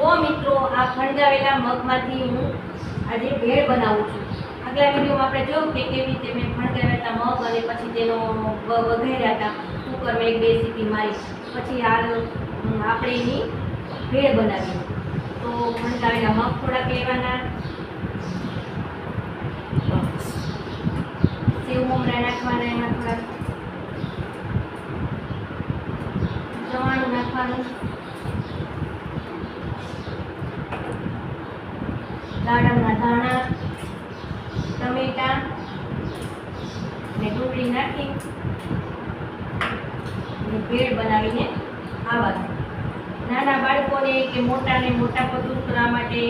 તો મિત્રો આ ફણગાવેલા મગમાંથી હું આજે ભેળ બનાવું છું। આગલા વિડીયોમાં આપણે જોયું કે કેવી રીતે મેં ફણગાવેલા મગ અને પછી તેનો વઘાર્યા હતા કુકરમાં 1-2 સીટી મારી, પછી હાલ આપણે એની ભેળ બનાવીએ। તો ફણગાવેલા મગ થોડાક લેવાના, સેવ મમરા નાખવાના, એમાં થોડાક ચવાણું નાખવાનું, દાડમના ધાણા, ટમેટા અને ડુંગળી નાખી અને ભેળ બનાવીને ખાવાનું। નાના બાળકોને કે મોટાને મોટાપા દૂર કરવા માટે,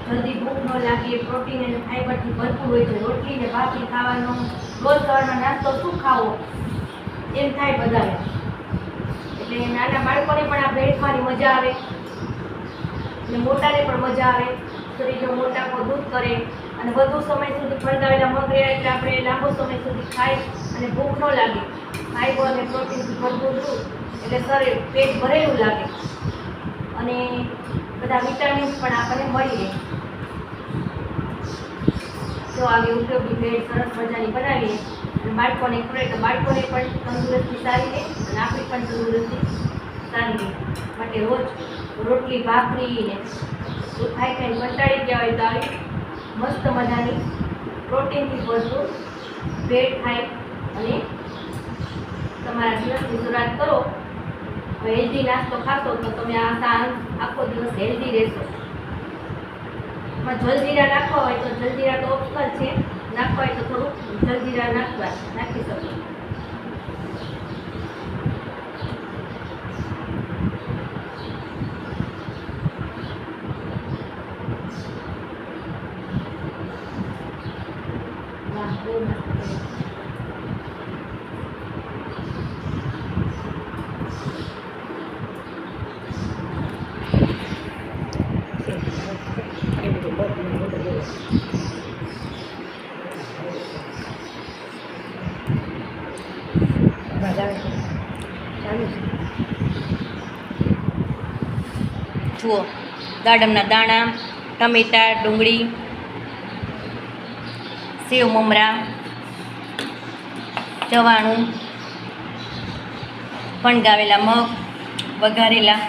જલ્દી ભૂખ ન લાગે, પ્રોટીન અને ફાઈબરથી ભરપૂર હોય છે। રોટલી ને ભાખરી ખાવાનો, રોજ સવારમાં નાસ્તો શું ખાવો એમ થાય બધાને, એટલે નાના બાળકોને પણ આ ભેળ ખાવાની મજા આવે અને મોટાને પણ મજા આવે। શરીરનો મોટાપો દૂર કરે અને વધુ સમય સુધી ફણગાવેલા મગ રહ્યા એટલે આપણે લાંબો સમય સુધી ખાઈ અને ભૂખ ન લાગે, ફાઈબર અને પ્રોટીનથી ભરપૂર એટલે શરીર પેટ ભરેલું લાગે અને બધા વિટામિન્સ પણ આપણને મળી રહે। તો આવી ઉપયોગી ભેળ સરસ મજાની બનાવીએ અને બાળકોને ખવડાવીએ તો બાળકોને પણ તંદુરસ્તી સારી રહે અને આપણી પણ તંદુરસ્તી સારી રહે। માટે રોજ રોટલી ભાખરી ને ખાઈ ખાઈને કંટાળી ગયા હોય તો આવી મસ્ત મજાની પ્રોટીનથી ભરપૂર ભેળ ખાઈ અને તમારા દિવસની શરૂઆત કરો। હેલ્ધી નાસ્તો ખાશો તો તમે આખો દિવસ હેલ્ધી રહેશો। એમાં જલજીરા નાખવા હોય તો જલજીરા તો ઓપ્શનલ છે, નાખવા હોય તો થોડુંક જલજીરા નાખી શકો। જુઓ, દાડમના દાણા, ટમેટા, ડુંગળી, સેવ મમરા, ચવાણું, ફણગાવેલા મગ, વઘારેલા